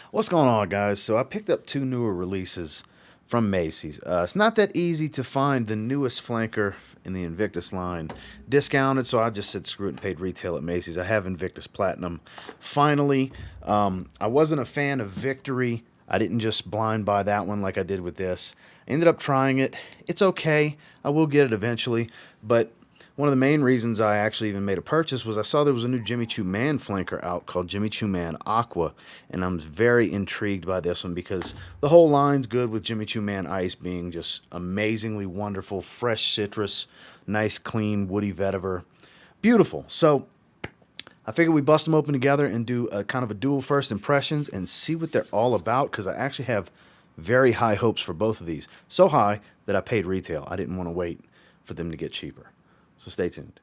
What's going on, guys? So I picked up two newer releases from Macy's. It's not that easy to find the newest flanker in the Invictus line discounted, so I just said screw it and paid retail at Macy's. I have Invictus Platinum. Finally, I wasn't a fan of Victory. I didn't just blind buy that one like I did with this. I ended up trying it. It's okay. I will get it eventually, but one of the main reasons I actually even made a purchase was I saw there was a new Jimmy Choo Man flanker out called Jimmy Choo Man Aqua, and I'm very intrigued by this one because the whole line's good with Jimmy Choo Man Ice being just amazingly wonderful, fresh citrus, nice clean woody vetiver, beautiful. So I figured we bust them open together and do a kind of a dual first impressions and see what they're all about because I actually have very high hopes for both of these. So high that I paid retail. I didn't want to wait for them to get cheaper. So stay tuned.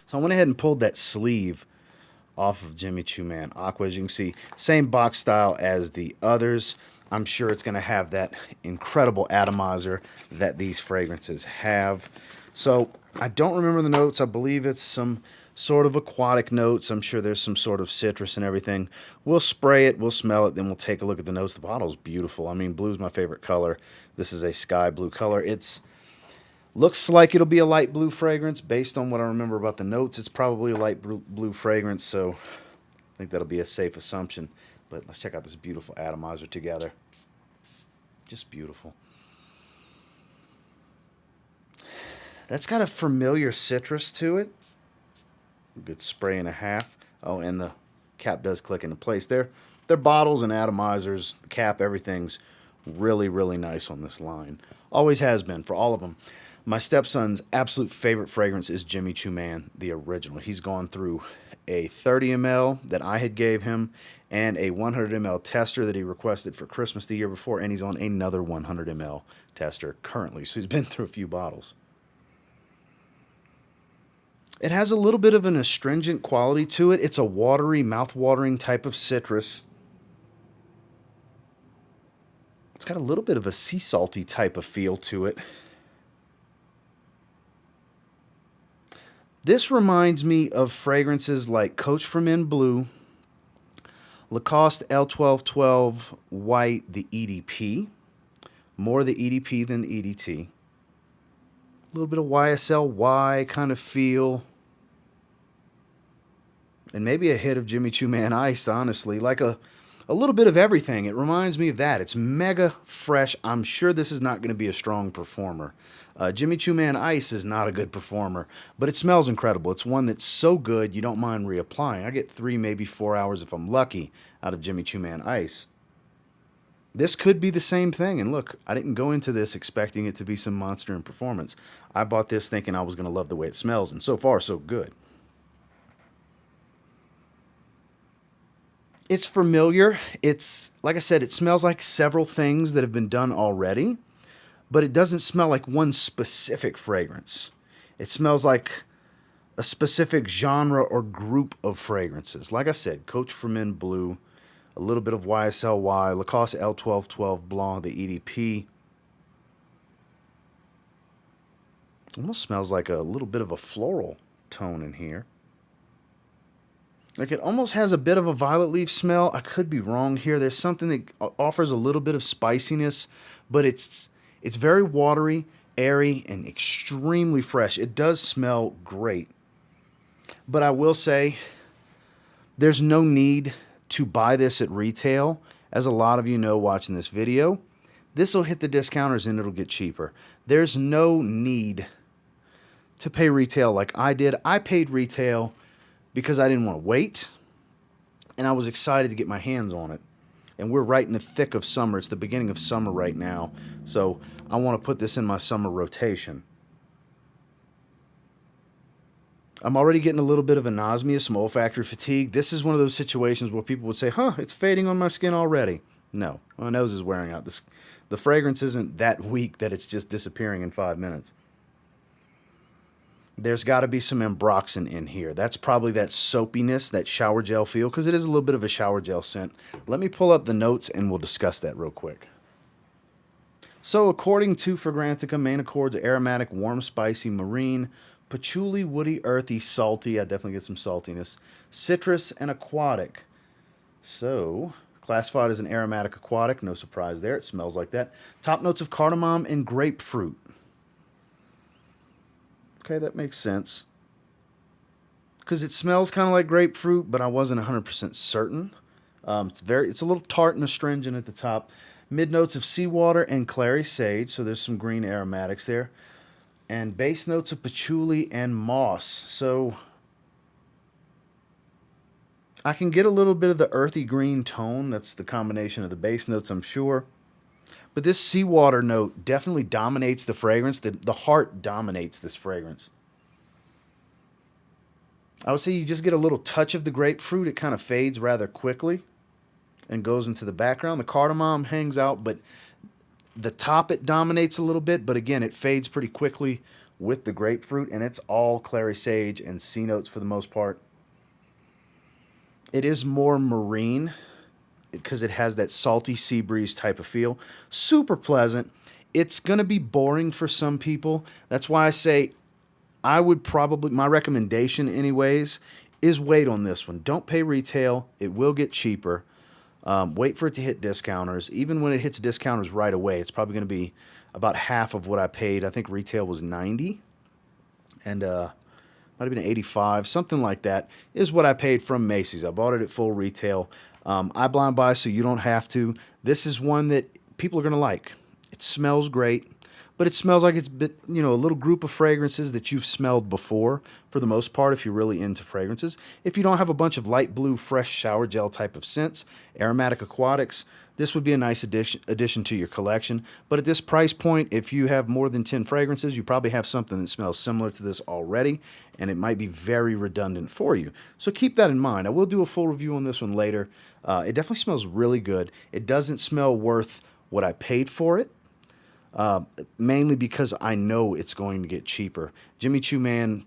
So I went ahead and pulled that sleeve off of Jimmy Choo Man Aqua. As you can see, same box style as the others. I'm sure it's going to have that incredible atomizer that these fragrances have. So I don't remember the notes. I believe it's some sort of aquatic notes. I'm sure there's some sort of citrus and everything. We'll spray it, we'll smell it, then we'll take a look at the notes. The bottle's beautiful. I mean, blue's my favorite color. This is a sky blue color. It's looks like it'll be a light blue fragrance based on what I remember about the notes. It's probably a light blue fragrance, so I think that'll be a safe assumption. But let's check out this beautiful atomizer together. Just beautiful. That's got a familiar citrus to it. A good spray and a half. Oh, and the cap does click into place there. Their bottles and atomizers, the cap, everything's really, really nice on this line. Always has been for all of them. My stepson's absolute favorite fragrance is Jimmy Choo Man, the original. He's gone through a 30 ml that I had gave him and a 100 ml tester that he requested for Christmas the year before, and he's on another 100 ml tester currently. So he's been through a few bottles. It has a little bit of an astringent quality to it. It's a watery, mouth-watering type of citrus. It's got a little bit of a sea salty type of feel to it. This reminds me of fragrances like Coach for Men Blue, Lacoste L1212 White, the EDP. More the EDP than the EDT. A little bit of YSL kind of feel. And maybe a hit of Jimmy Choo Man Ice, honestly. Like a little bit of everything. It reminds me of that. It's mega fresh. I'm sure this is not going to be a strong performer. Jimmy Choo Man Ice is not a good performer, but it smells incredible. It's one that's so good you don't mind reapplying. I get 3, maybe 4 hours if I'm lucky out of Jimmy Choo Man Ice. This could be the same thing. And look, I didn't go into this expecting it to be some monster in performance. I bought this thinking I was going to love the way it smells, and so far, so good. It's familiar. It's, like I said, it smells like several things that have been done already, but it doesn't smell like one specific fragrance. It smells like a specific genre or group of fragrances. Like I said, Coach for Men Blue, a little bit of YSLY, Lacoste L1212 Blanc, the EDP. Almost smells like a little bit of a floral tone in here. Like it almost has a bit of a violet leaf smell. I could be wrong here. There's something that offers a little bit of spiciness, but it's very watery, airy, and extremely fresh. It does smell great. But I will say there's no need to buy this at retail. As a lot of you know watching this video, this will hit the discounters and it'll get cheaper. There's no need to pay retail like I did. I paid retail because I didn't want to wait, and I was excited to get my hands on it. And we're right in the thick of summer. It's the beginning of summer right now, so I want to put this in my summer rotation. I'm already getting a little bit of anosmia, some olfactory fatigue. This is one of those situations where people would say, huh, it's fading on my skin already. No, my nose is wearing out. The fragrance isn't that weak that it's just disappearing in 5 minutes. There's got to be some ambroxan in here. That's probably that soapiness, that shower gel feel, because it is a little bit of a shower gel scent. Let me pull up the notes and we'll discuss that real quick. So according to Fragrantica, main accords aromatic, warm, spicy, marine, patchouli, woody, earthy, salty. I definitely get some saltiness. Citrus and aquatic. So classified as an aromatic aquatic. No surprise there. It smells like that. Top notes of cardamom and grapefruit. Okay, that makes sense. Because it smells kind of like grapefruit, but I wasn't 100% certain. It's a little tart and astringent at the top. Mid notes of seawater and clary sage, so there's some green aromatics there. And base notes of patchouli and moss. So I can get a little bit of the earthy green tone. That's the combination of the base notes, I'm sure. But this seawater note definitely dominates the fragrance. The heart dominates this fragrance. I would say you just get a little touch of the grapefruit. It kind of fades rather quickly and goes into the background. The cardamom hangs out, but the top it dominates a little bit. But again, it fades pretty quickly with the grapefruit, and it's all clary sage and sea notes for the most part. It is more marine because it has that salty sea breeze type of feel. Super pleasant. It's going to be boring for some people. That's why I say I would probably, my recommendation anyways, is wait on this one. Don't pay retail. It will get cheaper. Wait for it to hit discounters. Even when it hits discounters right away, it's probably going to be about half of what I paid. I think retail was $90, and might have been $85, something like that, is what I paid from Macy's. I bought it at full retail. I blind buy, so you don't have to. This is one that people are going to like. It smells great, but it smells like it's been, a little group of fragrances that you've smelled before, for the most part, if you're really into fragrances. If you don't have a bunch of light blue, fresh shower gel type of scents, aromatic aquatics, this would be a nice addition to your collection. But at this price point, if you have more than 10 fragrances, you probably have something that smells similar to this already, and it might be very redundant for you. So keep that in mind. I will do a full review on this one later. It definitely smells really good. It doesn't smell worth what I paid for it. Mainly because I know it's going to get cheaper. Jimmy Choo Man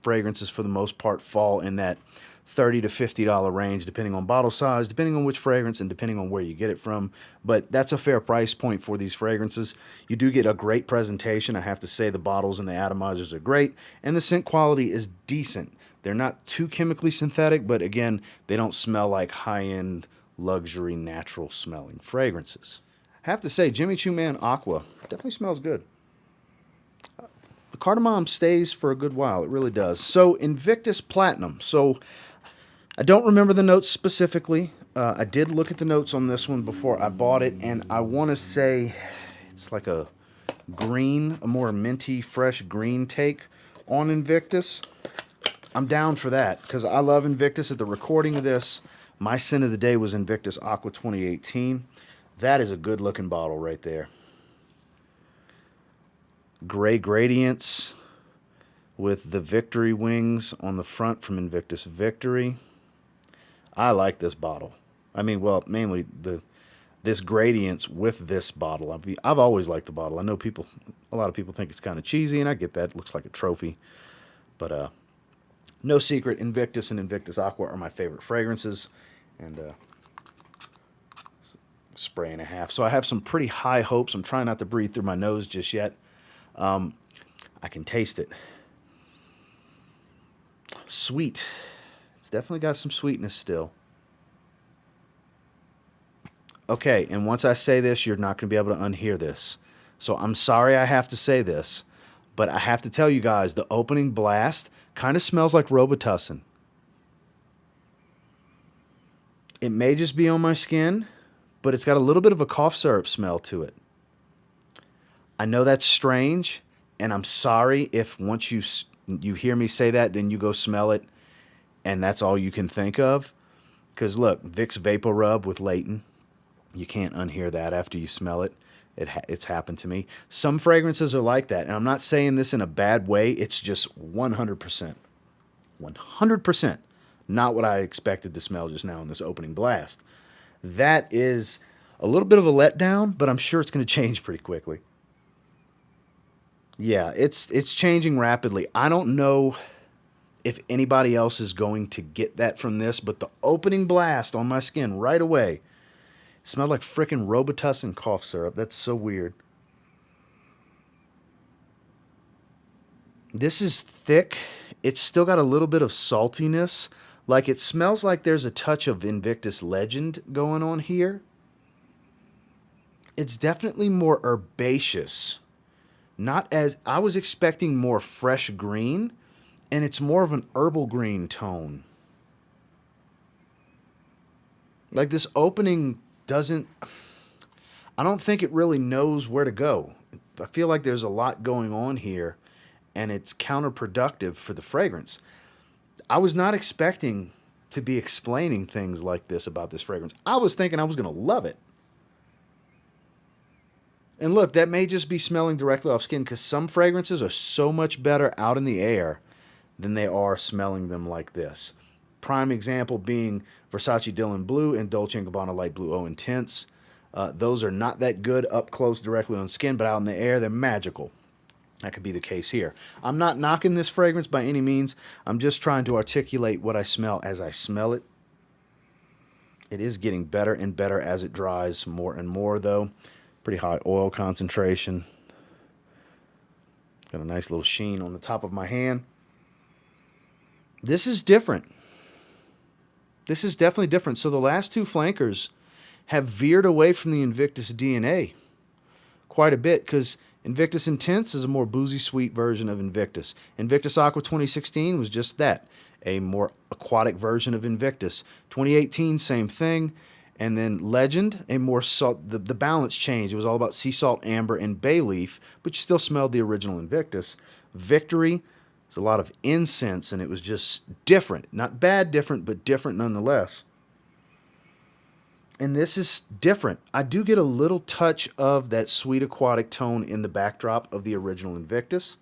fragrances, for the most part, fall in that $30 to $50 range, depending on bottle size, depending on which fragrance, and depending on where you get it from. But that's a fair price point for these fragrances. You do get a great presentation. I have to say the bottles and the atomizers are great, and the scent quality is decent. They're not too chemically synthetic, but again, they don't smell like high-end, luxury, natural smelling fragrances. I have to say, Jimmy Choo Man Aqua definitely smells good. The cardamom stays for a good while. It really does. So, Invictus Platinum. So, I don't remember the notes specifically. I did look at the notes on this one before I bought it, and I want to say it's like a green, a more minty, fresh green take on Invictus. I'm down for that because I love Invictus. At the recording of this, my scent of the day was Invictus Aqua 2018. That is a good looking bottle right there. Gray gradients with the Victory wings on the front from Invictus Victory. I like this bottle. I mean, well, mainly this gradients with this bottle. I've always liked the bottle. I know a lot of people think it's kind of cheesy, and I get that. It looks like a trophy. But no secret, Invictus and Invictus Aqua are my favorite fragrances. And spray and a half. So I have some pretty high hopes. I'm trying not to breathe through my nose just yet. I can taste it. Sweet. It's definitely got some sweetness still. Okay, and once I say this, you're not going to be able to unhear this. So I'm sorry I have to say this, but I have to tell you guys, the opening blast kind of smells like Robitussin. It may just be on my skin, but it's got a little bit of a cough syrup smell to it. I know that's strange, and I'm sorry if once you hear me say that, then you go smell it, and that's all you can think of. Because look, Vicks Vapor Rub with Layton, you can't unhear that after you smell it. It's happened to me. Some fragrances are like that, and I'm not saying this in a bad way. It's just 100%. 100% not what I expected to smell just now in this opening blast. That is A little bit of a letdown, but I'm sure it's going to change pretty quickly. Yeah, it's changing rapidly. I don't know if anybody else is going to get that from this, but the opening blast on my skin right away smelled like frickin' Robitussin cough syrup. That's so weird. This is thick. It's still got a little bit of saltiness. Like it smells like there's a touch of Invictus Legend going on here. It's definitely more herbaceous. Not as I was expecting more fresh green, and it's more of an herbal green tone. Like this opening doesn't I don't think it really knows where to go. I feel like there's a lot going on here and it's counterproductive for the fragrance. I was not expecting to be explaining things like this about this fragrance. I was thinking I was going to love it. And look, that may just be smelling directly off skin because some fragrances are so much better out in the air than they are smelling them like this. Prime example being Versace Dylan Blue and Dolce & Gabbana Light Blue O Intense. Those are not that good up close directly on skin, but out in the air, they're magical. That could be the case here. I'm not knocking this fragrance by any means. I'm just trying to articulate what I smell as I smell it. It is getting better and better as it dries more and more, though. Pretty high oil concentration. Got a nice little sheen on the top of my hand. This is different. This is definitely different. So the last two flankers have veered away from the Invictus DNA quite a bit because Invictus Intense is a more boozy sweet version of Invictus. Invictus Aqua 2016 was just that, a more aquatic version of Invictus. 2018, same thing. And then Legend, a more salt, the balance changed. It was all about sea salt, amber, and bay leaf, but you still smelled the original Invictus. Victory, there's a lot of incense, and it was just different. Not bad different, but different nonetheless. And this is different. I do get a little touch of that sweet aquatic tone in the backdrop of the original Invictus.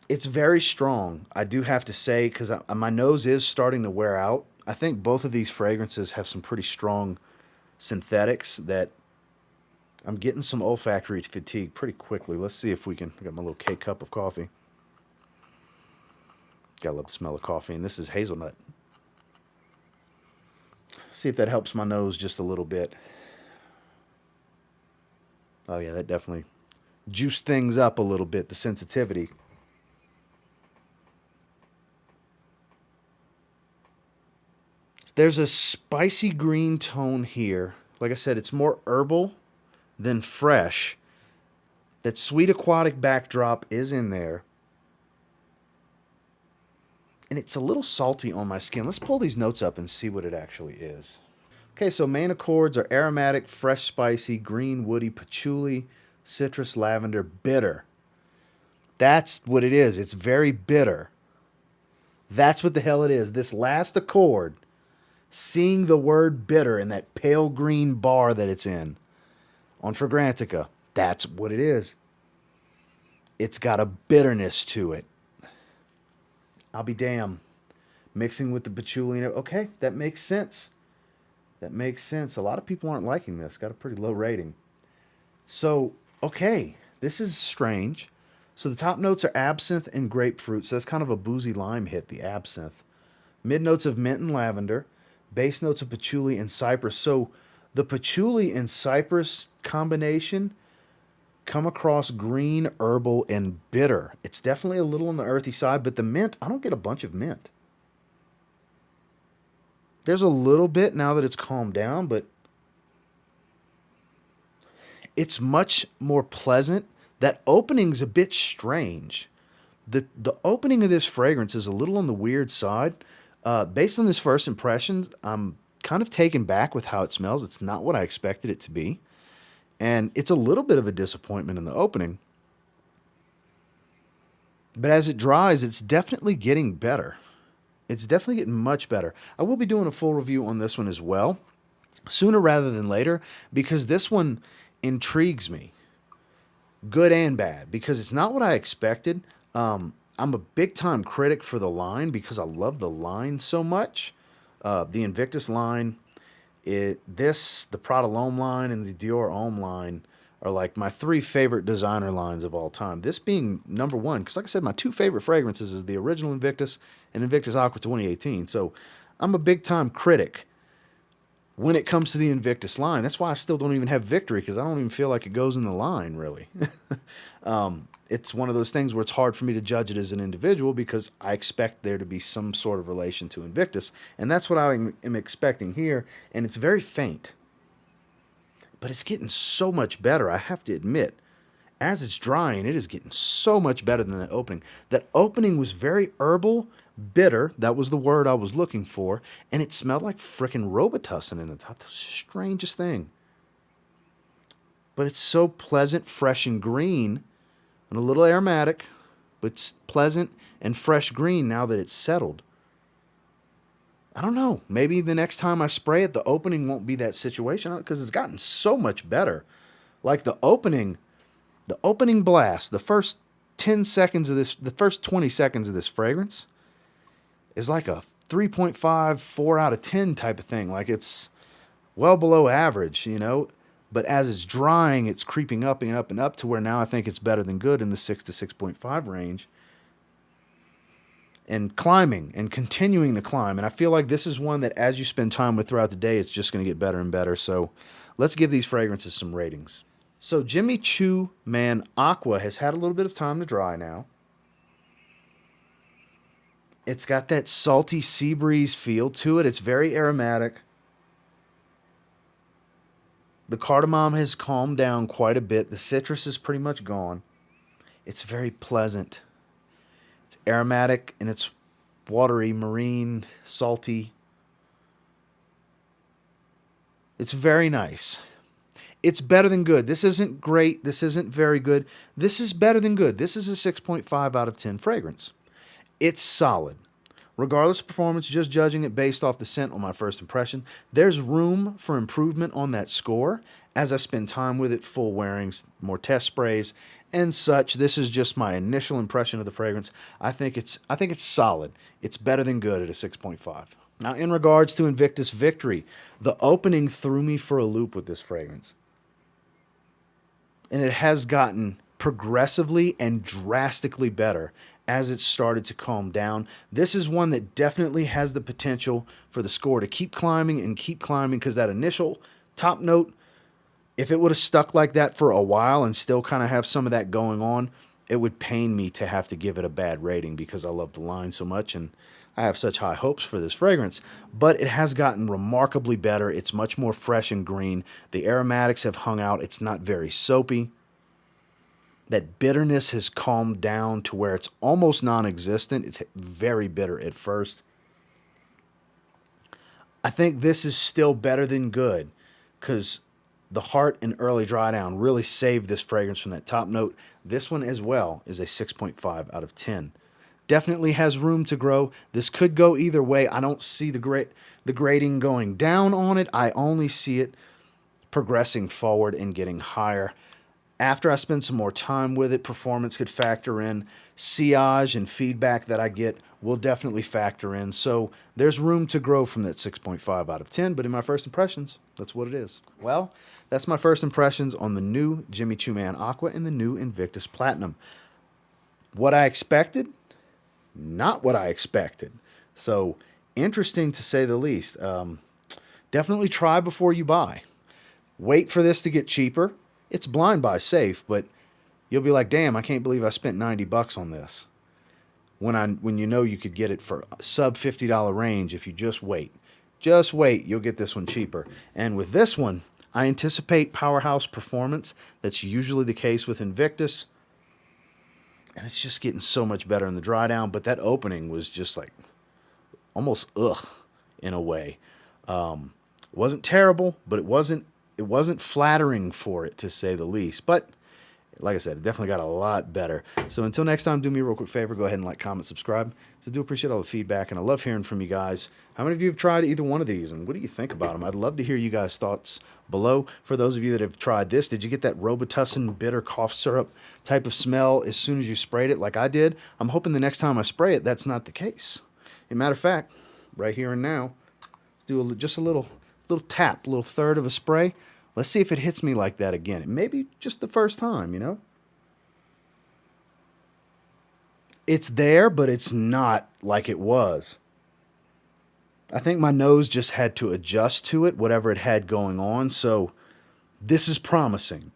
It's very strong, I do have to say, because my nose is starting to wear out. I think both of these fragrances have some pretty strong synthetics that I'm getting some olfactory fatigue pretty quickly. Let's see if we can. I got my little K cup of coffee. Gotta love the smell of coffee, and this is hazelnut. See if that helps my nose just a little bit. Oh yeah, that definitely juiced things up a little bit, the sensitivity. There's a spicy green tone here. Like I said, it's more herbal than fresh. That sweet aquatic backdrop is in there. And it's a little salty on my skin. Let's pull these notes up and see what it actually is. Okay, so main accords are aromatic, fresh, spicy, green, woody, patchouli, citrus, lavender, bitter. That's what it is. It's very bitter. That's what the hell it is. This last accord, seeing the word bitter in that pale green bar that it's in on Fragrantica, that's what it is. It's got a bitterness to it. I'll be damned. Mixing with the patchouli. Okay, that makes sense. That makes sense. A lot of people aren't liking this. Got a pretty low rating. So, okay, this is strange. So the top notes are absinthe and grapefruit. So that's kind of a boozy lime hit, the absinthe. Mid notes of mint and lavender. Base notes of patchouli and cypress. So the patchouli and cypress combination come across green, herbal, and bitter. It's definitely a little on the earthy side, but the mint, I don't get a bunch of mint. There's a little bit now that it's calmed down, but it's much more pleasant. That opening's a bit strange. The opening of this fragrance is a little on the weird side. Based on this first impressions, I'm kind of taken back with how it smells. It's not what I expected it to be. And it's a little bit of a disappointment in the opening. But as it dries, it's definitely getting better. It's definitely getting much better. I will be doing a full review on this one as well, sooner rather than later, because this one intrigues me, good and bad, because it's not what I expected. I'm a big time critic for the line because I love the line so much. The Invictus line, the Prada L'Homme line and the Dior Homme line are like my three favorite designer lines of all time. This being number one, because like I said, my two favorite fragrances is the original Invictus and Invictus Aqua 2018. So I'm a big time critic when it comes to the Invictus line. That's why I still don't even have Victory, because I don't even feel like it goes in the line, really. It's one of those things where it's hard for me to judge it as an individual because I expect there to be some sort of relation to Invictus. And that's what I am expecting here. And it's very faint. But it's getting so much better, I have to admit. As it's drying, it is getting so much better than that opening. That opening was very herbal, bitter. That was the word I was looking for. And it smelled like frickin' Robitussin in it. That's the strangest thing. But it's so pleasant, fresh, and green, and a little aromatic, but it's pleasant and fresh green now that it's settled. I don't know. Maybe the next time I spray it, the opening won't be that situation because it's gotten so much better. Like the opening blast, the first 10 seconds of this, the first 20 seconds of this fragrance is like a 3.5, 4 out of 10 type of thing. Like it's well below average, you know. But as it's drying, it's creeping up and up and up to where now I think it's better than good in the 6 to 6.5 range. And climbing and continuing to climb. And I feel like this is one that as you spend time with throughout the day, it's just going to get better and better. So let's give these fragrances some ratings. So Jimmy Choo Man Aqua has had a little bit of time to dry now. It's got that salty sea breeze feel to it. It's very aromatic. The cardamom has calmed down quite a bit. The citrus is pretty much gone. It's very pleasant. It's aromatic and it's watery, marine, salty. It's very nice. It's better than good. This isn't great. This isn't very good. This is better than good. This is a 6.5 out of 10 fragrance. It's solid. Regardless of performance, just judging it based off the scent on my first impression, there's room for improvement on that score as I spend time with it, full wearings, more test sprays, and such. This is just my initial impression of the fragrance. I think it's solid. It's better than good at a 6.5. Now, in regards to Invictus Victory, the opening threw me for a loop with this fragrance. And it has gotten progressively and drastically better as it started to calm down. This is one that definitely has the potential for the score to keep climbing and keep climbing, because that initial top note, if it would have stuck like that for a while and still kind of have some of that going on, it would pain me to have to give it a bad rating because I love the line so much and I have such high hopes for this fragrance. But it has gotten remarkably better. It's much more fresh and green. The aromatics have hung out. It's not very soapy. That bitterness has calmed down to where it's almost non-existent. It's very bitter at first. I think this is still better than good because the heart and early dry down really saved this fragrance from that top note. This one as well is a 6.5 out of 10. Definitely has room to grow. This could go either way. I don't see the grading going down on it. I only see it progressing forward and getting higher. After I spend some more time with it, performance could factor in. Sillage and feedback that I get will definitely factor in. So there's room to grow from that 6.5 out of 10. But in my first impressions, that's what it is. Well, that's my first impressions on the new Jimmy Choo Man Aqua and the new Invictus Platinum. What I expected? Not what I expected. So interesting to say the least. Definitely try before you buy. Wait for this to get cheaper. It's blind buy safe, but you'll be like, damn, I can't believe I spent $90 on this. When you know you could get it for sub $50 range if you just wait. Just wait, you'll get this one cheaper. And with this one, I anticipate powerhouse performance. That's usually the case with Invictus. And it's just getting so much better in the dry down, but that opening was just like almost ugh in a way. Wasn't terrible, but it wasn't flattering for it, to say the least. But like I said, it definitely got a lot better. So until next time, do me a real quick favor. Go ahead and like, comment, subscribe. So I do appreciate all the feedback, and I love hearing from you guys. How many of you have tried either one of these, and what do you think about them? I'd love to hear you guys' thoughts below. For those of you that have tried this, did you get that Robitussin bitter cough syrup type of smell as soon as you sprayed it like I did? I'm hoping the next time I spray it, that's not the case. As a matter of fact, right here and now, Let's do just a little tap, a little third of a spray. Let's see if it hits me like that again. Maybe just the first time, you know? It's there, but it's not like it was. I think my nose just had to adjust to it, whatever it had going on. So this is promising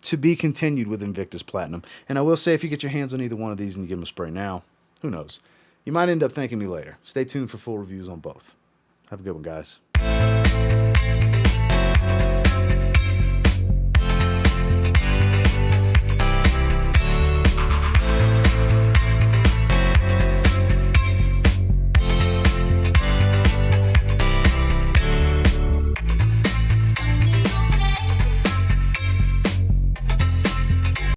to be continued with Invictus Platinum. And I will say, if you get your hands on either one of these and you give them a spray now, who knows? You might end up thanking me later. Stay tuned for full reviews on both. Have a good one, guys.